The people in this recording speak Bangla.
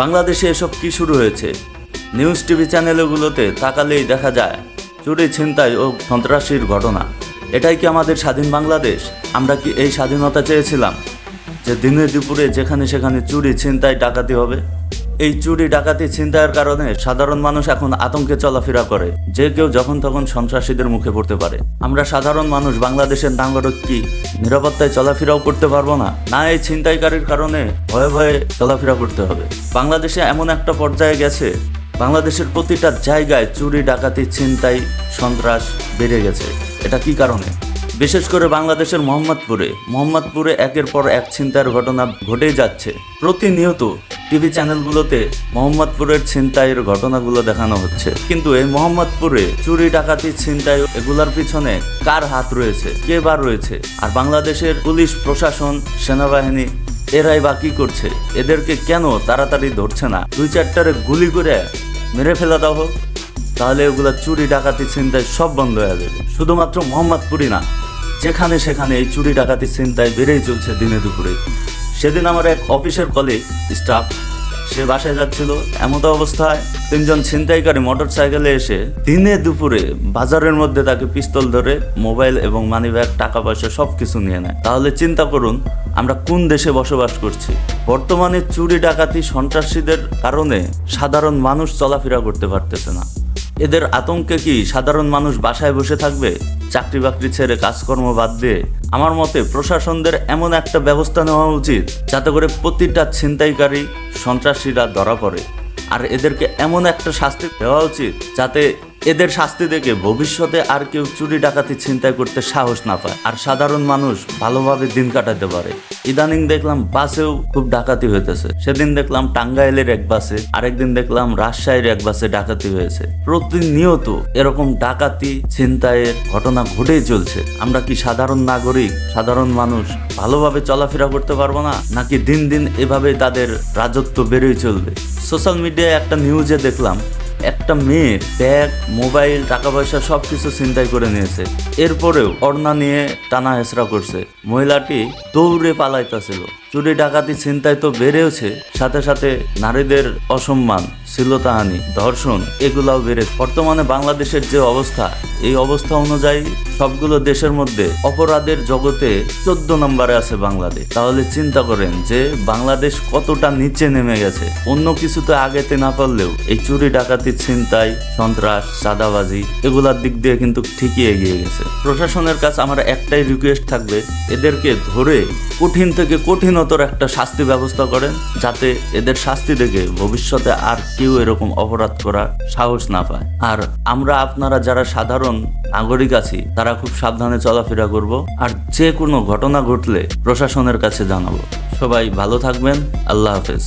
বাংলাদেশে এসব কি শুরু হয়েছে? নিউজ টিভি চ্যানেলগুলোতে তাকালেই দেখা যায় চুরি, ছিনতাই ও সন্ত্রাসীর ঘটনা। এটাই কি আমাদের স্বাধীন বাংলাদেশ? আমরা কি এই স্বাধীনতা চেয়েছিলাম যে দিনে দুপুরে যেখানে সেখানে চুরি, ছিনতাই, ডাকাতি হবে? এই চুরি, ডাকাতি, ছিনতাইয়ের কারণে সাধারণ মানুষ এখন আতঙ্কে চলাফেরা করে, যে কেউ যখন তখন সন্ত্রাসীদের মুখে পড়তে পারে। আমরা সাধারণ মানুষ বাংলাদেশের নাগরিক কি নিরাপত্তায় চলাফেরাও করতে পারবো না? না এই ছিনতাইকারীর কারণে ভয়ে ভয়ে চলাফেরা করতে হবে? বাংলাদেশে এমন একটা পর্যায়ে গেছে, বাংলাদেশের প্রতিটা জায়গায় চুরি, ডাকাতি, ছিনতাই, সন্ত্রাস বেড়ে গেছে। এটা কি কারণে? বিশেষ করে বাংলাদেশের মোহাম্মদপুরে একের পর এক ছিনতাইয়ের ঘটনা ঘটেই যাচ্ছে। প্রতিনিয়ত টিভি চ্যানেলগুলোতে মোহাম্মদপুরের ছিনতাইয়ের ঘটনাগুলো দেখানো হচ্ছে, কিন্তু এই মোহাম্মদপুরে চুরি, ডাকাতি, ছিনতাই এগুলোর পিছনে কার হাত রয়েছে, কে বা রয়েছে? আর বাংলাদেশের পুলিশ প্রশাসন, সেনাবাহিনী এরাই বা কি করছে? এদেরকে কেন তাড়াতাড়ি ধরছে না? 2-4টারে গুলি করে মেরে ফেলা দাও হোক, তাহলে এগুলো চুরি, ডাকাতি, ছিনতাই সব বন্ধ হয়ে যাবে। শুধুমাত্র মোহাম্মদপুরই না, যেখানে সেখানে এই চুরি, ডাকাতি, ছিনতাই বেড়েই চলছে দিনে দুপুরে। সেদিন আমার এক অফিসের কলিগ স্টাফ, সে বাসায় যাচ্ছিল, এমত অবস্থায় 3জন ছিনতাইকারী মোটর সাইকেলে এসে দিনে দুপুরে বাজারের মধ্যে তাকে পিস্তল ধরে মোবাইল এবং মানিব্যাগ, টাকা পয়সা সব কিছু নিয়ে নেয়। তাহলে চিন্তা করুন আমরা কোন দেশে বসবাস করছি। বর্তমানে চুরি, ডাকাতি, সন্ত্রাসীদের কারণে সাধারণ মানুষ চলাফেরা করতে পারতেছে না। এদের আতঙ্কে কি সাধারণ মানুষ বাসায় বসে থাকবে? চাকরি বাকরি ছেড়ে কাজকর্ম বাদ দিয়ে? আমার মতে প্রশাসনদের এমন একটা ব্যবস্থা নেওয়া উচিত যাতে করে প্রতিটা ছিনতাইকারী, সন্ত্রাসীরা ধরা পড়ে। আর এদেরকে এমন একটা শাস্তি দেওয়া উচিত যাতে এদের শাস্তি দেখে ভবিষ্যতে আর কেউ চুরি, ডাকাতি, ছিনতাই করতে সাহস না পায়, আর সাধারণ মানুষ ভালোভাবে দিন কাটাতে পারে। ইদানিং দেখলাম বাসেও খুব ডাকাতি হইতেছে। সেদিন দেখলাম টাঙ্গাইলের এক বাসে, আরেকদিন দেখলাম রাজশাহীর এক বাসে ডাকাতি হয়েছে। প্রতিনিয়ত এরকম ডাকাতি, ছিনতাইয়ের ঘটনা ঘটেই চলছে। আমরা কি সাধারণ নাগরিক, সাধারণ মানুষ ভালোভাবে চলাফেরা করতে পারবো না? নাকি দিন দিন এভাবে তাদের রাজত্ব বেড়েই চলবে? সোশ্যাল মিডিয়ায় একটা নিউজে দেখলাম একটা মেয়ের ব্যাগ, মোবাইল, টাকা পয়সা সবকিছু ছিনতাই করে নিয়েছে। এরপরেও ওড়না নিয়ে টানা হেঁচড়া করছে। মহিলাটি দৌড়ে পালাইতেছিল। চুরি, ডাকাতি, ছিনতাই তো বেড়েওছে, সাথে সাথে নারীদের অসম্মান, শ্লীলতাহানি, ধর্ষণ এগুলাও বেড়েছে। বর্তমানে বাংলাদেশের যে অবস্থা, এই অবস্থা অনুযায়ী সবগুলো দেশের মধ্যে অপরাধের জগতে 14 নম্বরে আছে বাংলাদেশ। তাহলে চিন্তা করেন যে বাংলাদেশ কতটা নিচে নেমে গেছে। অন্য কিছুতে আগেতে না পারলেও এই চুরি, ডাকাতি, ছিনতাই, সন্ত্রাস, চাঁদাবাজি এগুলার দিক দিয়ে কিন্তু ঠিকই এগিয়ে গেছে। প্রশাসনের কাছে আমার একটাই রিকোয়েস্ট থাকবে, এদেরকে ধরে কঠিন থেকে কঠিনতর একটা শাস্তি ব্যবস্থা করেন, যাতে এদের শাস্তি দেখে ভবিষ্যতে আর কেউ এরকম অপরাধ করার সাহস না পায়। আর আমরা আপনারা যারা সাধারণ নাগরিক আছি তারা খুব সাবধানে চলাফেরা করব, আর যে কোনো ঘটনা ঘটলে প্রশাসনের কাছে জানাবো। সবাই ভালো থাকবেন। আল্লাহ হাফেজ।